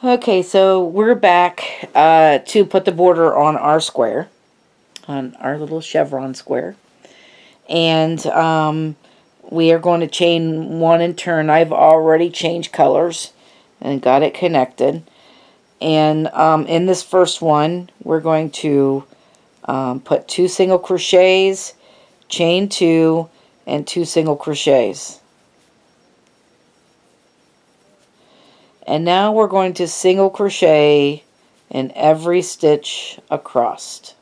Okay, so we're back to put the border on our square, on our little chevron square. And we are going to chain one in turn. I've already changed colors and got it connected. And in this first one, we're going to put 2 single crochets, chain 2, and 2 single crochets. And now we're going to single crochet in every stitch across.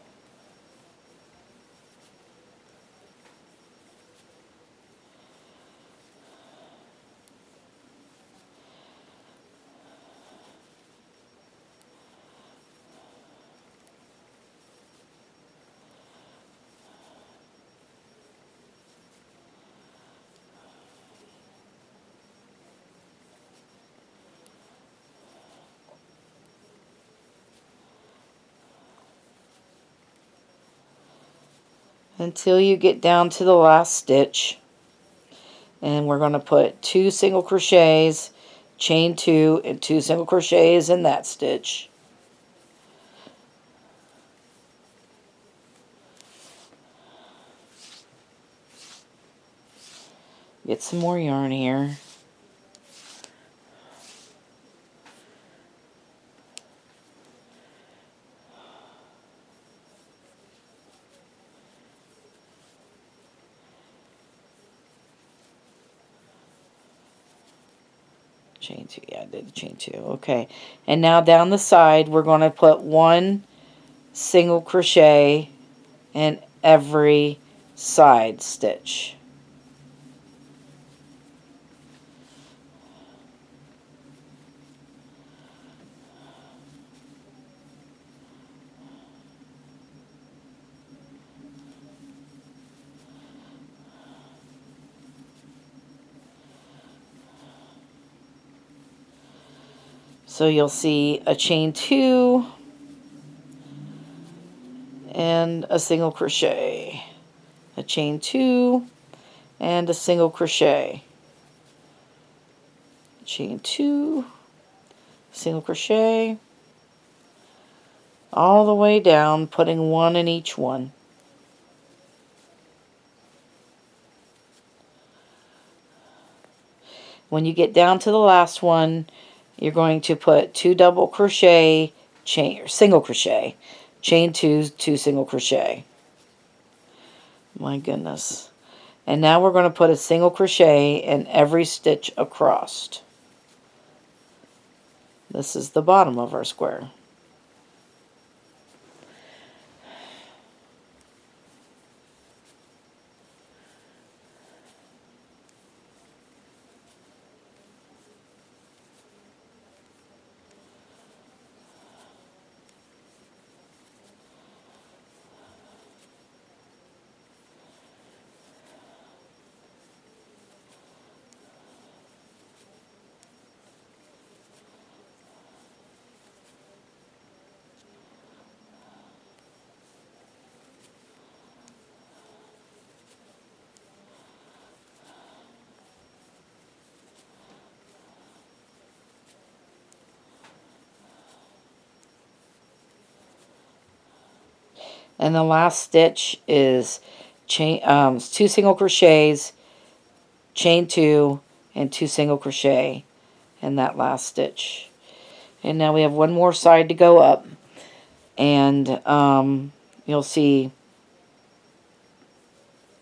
Until you get down to the last stitch. And we're going to put 2 single crochets, chain 2, and 2 single crochets in that stitch. Get some more yarn here. Chain 2, yeah, I did the chain 2. Okay, and now down the side, we're going to put 1 single crochet in every side stitch. So you'll see a chain 2 and a single crochet, a chain 2 and a single crochet, chain 2, single crochet, all the way down, putting 1 in each one. When you get down to the last one, you're going to put 2 double crochet, chain, or single crochet, chain 2, 2 single crochet. My goodness. And now we're going to put a single crochet in every stitch across. This is the bottom of our square. And the last stitch is chain 2 single crochets, chain 2, and 2 single crochet in that last stitch. And now we have one more side to go up, and you'll see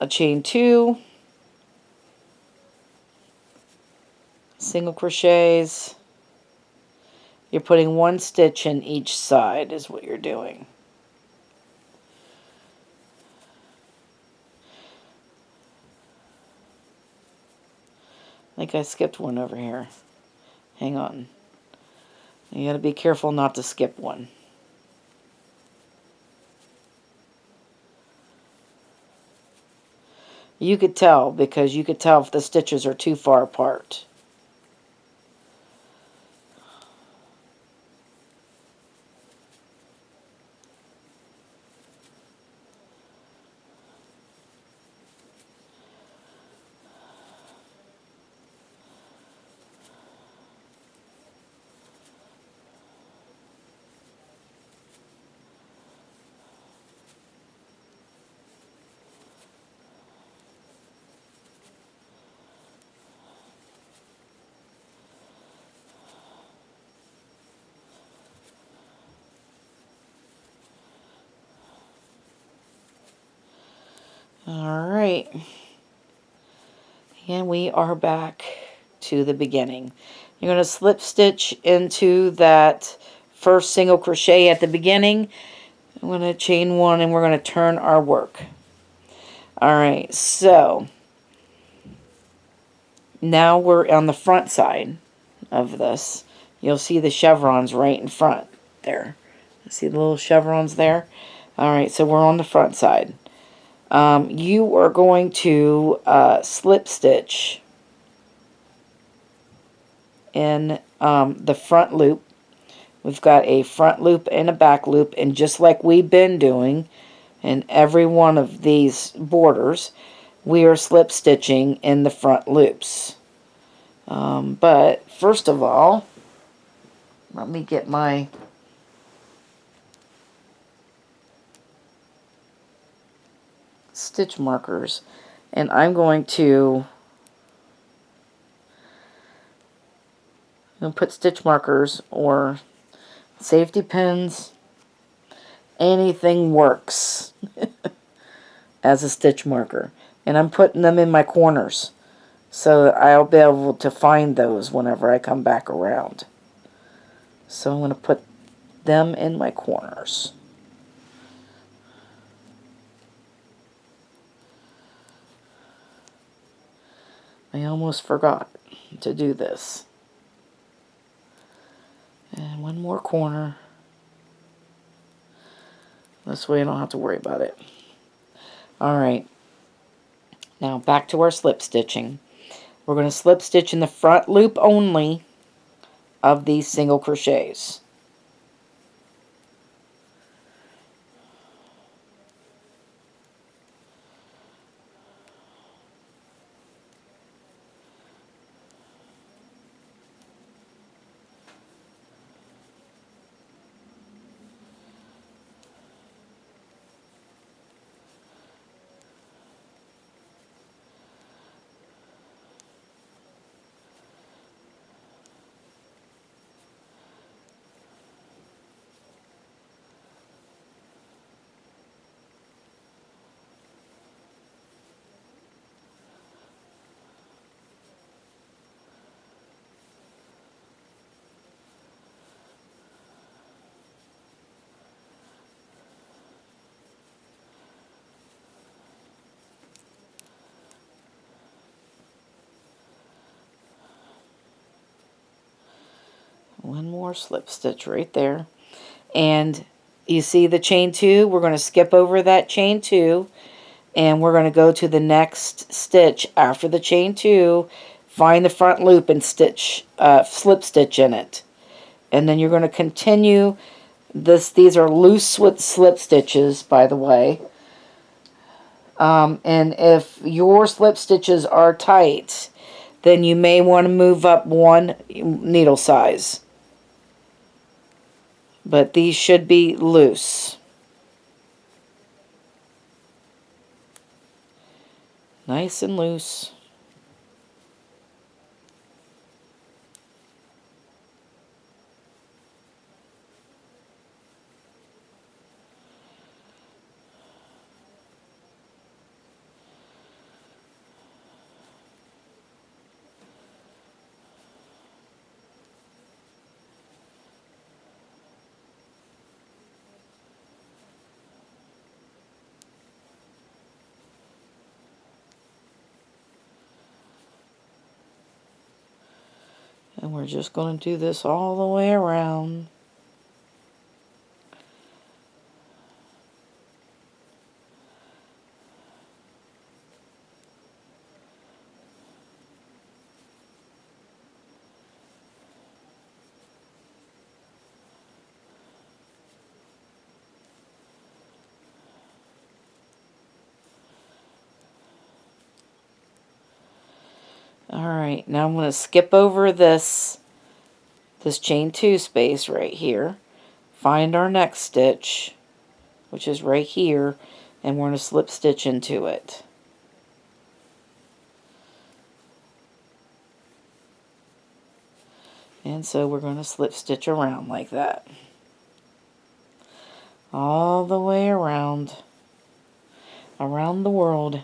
a chain 2, single crochets. You're putting 1 stitch in each side is what you're doing. I think I skipped one over here. Hang on. You gotta be careful not to skip one. You could tell, because you could tell if the stitches are too far apart. Alright, and we are back to the beginning. You're going to slip stitch into that first single crochet at the beginning. I'm going to chain one and we're going to turn our work. Alright, so now we're on the front side of this. You'll see the chevrons right in front there. See the little chevrons there? Alright, so we're on the front side. You are going to slip stitch in the front loop. We've got a front loop and a back loop, and just like we've been doing in every one of these borders, we are slip stitching in the front loops. But first of all, let me get my stitch markers, and I'm going to put stitch markers or safety pins. Anything works as a stitch marker, and I'm putting them in my corners so that I'll be able to find those whenever I come back around. So I'm going to put them in my corners. I almost forgot to do this. And one more corner. This way I don't have to worry about it. Alright. Now back to our slip stitching. We're going to slip stitch in the front loop only of these single crochets. One more slip stitch right there. And you see the chain 2? We're going to skip over that chain 2 and we're going to go to the next stitch after the chain 2, find the front loop and stitch slip stitch in it. And then you're going to continue this. These are loose slip stitches, by the way. And if your slip stitches are tight, then you may want to move up one needle size. But these should be loose. Nice and loose. And we're just going to do this all the way around. Alright, now I'm going to skip over this chain 2 space right here, find our next stitch, which is right here, and we're going to slip stitch into it. And so we're going to slip stitch around like that. All the way around. around the world.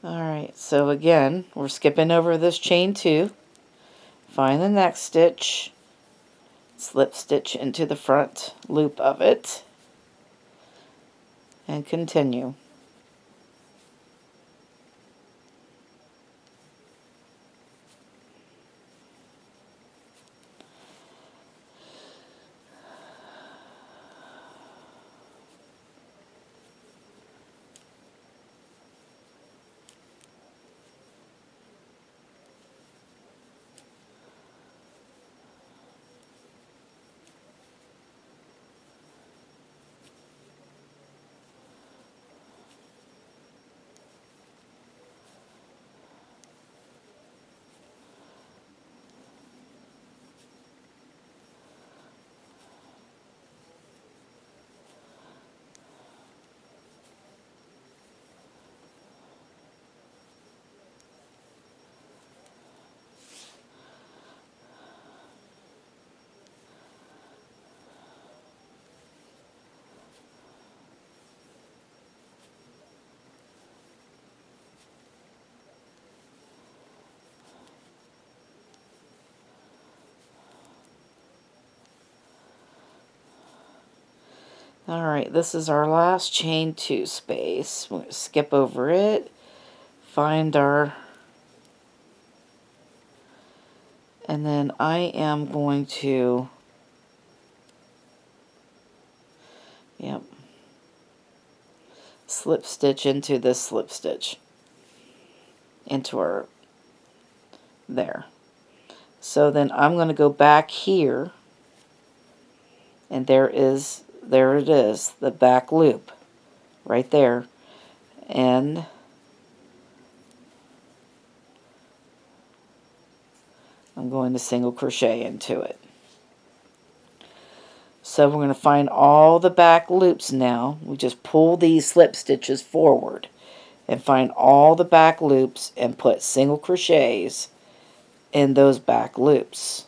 Alright, so again, we're skipping over this chain 2. Find the next stitch, slip stitch into the front loop of it, and continue. Alright, this is our last chain 2 space. We're going to skip over it, find our, and then I am going to, yep, slip stitch into this slip stitch into our, there. So then I'm going to go back here, and there it is, the back loop right there, and I'm going to single crochet into it. So we're going to find all the back loops now. We just pull these slip stitches forward and find all the back loops and put single crochets in those back loops.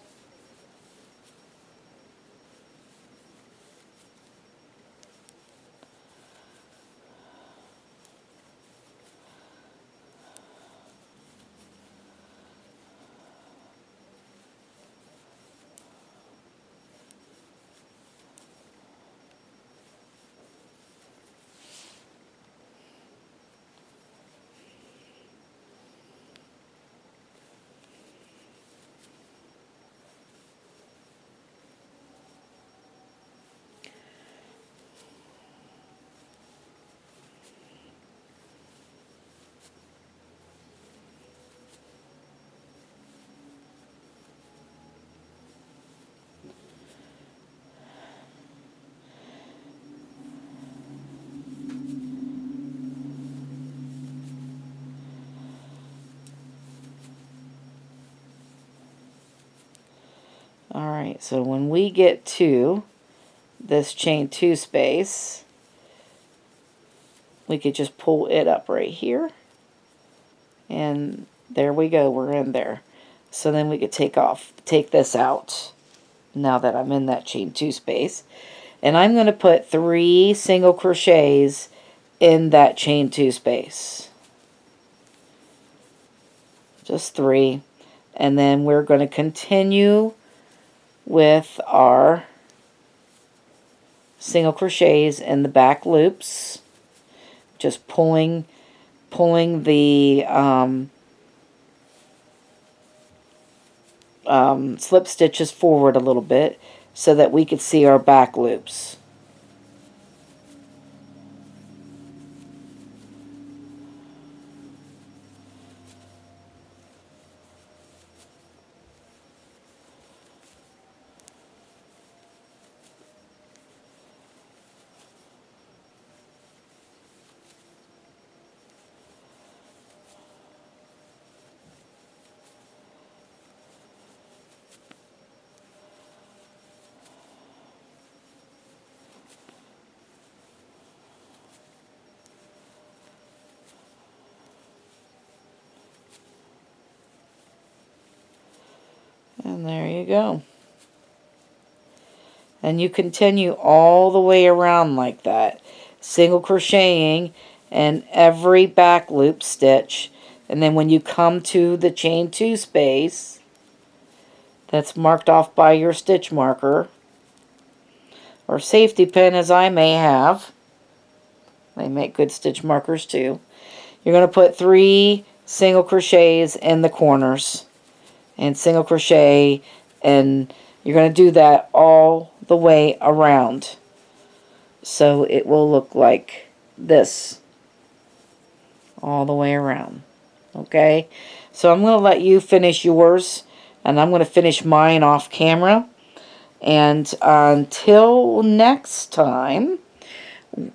Alright, so when we get to this chain 2 space, we could just pull it up right here, and there we go, we're in there. So then we could take this out now that I'm in that chain 2 space, and I'm going to put 3 single crochets in that chain 2 space, just 3, and then we're going to continue with our single crochets in the back loops, just pulling pulling the slip stitches forward a little bit so that we could see our back loops. And there you go. And you continue all the way around like that, single crocheting in every back loop stitch. And then when you come to the chain 2 space that's marked off by your stitch marker or safety pin, as I may have, they make good stitch markers too, you're going to put 3 single crochets in the corners and single crochet, and you're going to do that all the way around, so it will look like this all the way around. Okay, so I'm going to let you finish yours, and I'm going to finish mine off camera. And until next time,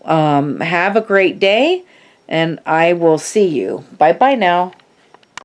have a great day, and I will see you. Bye bye now.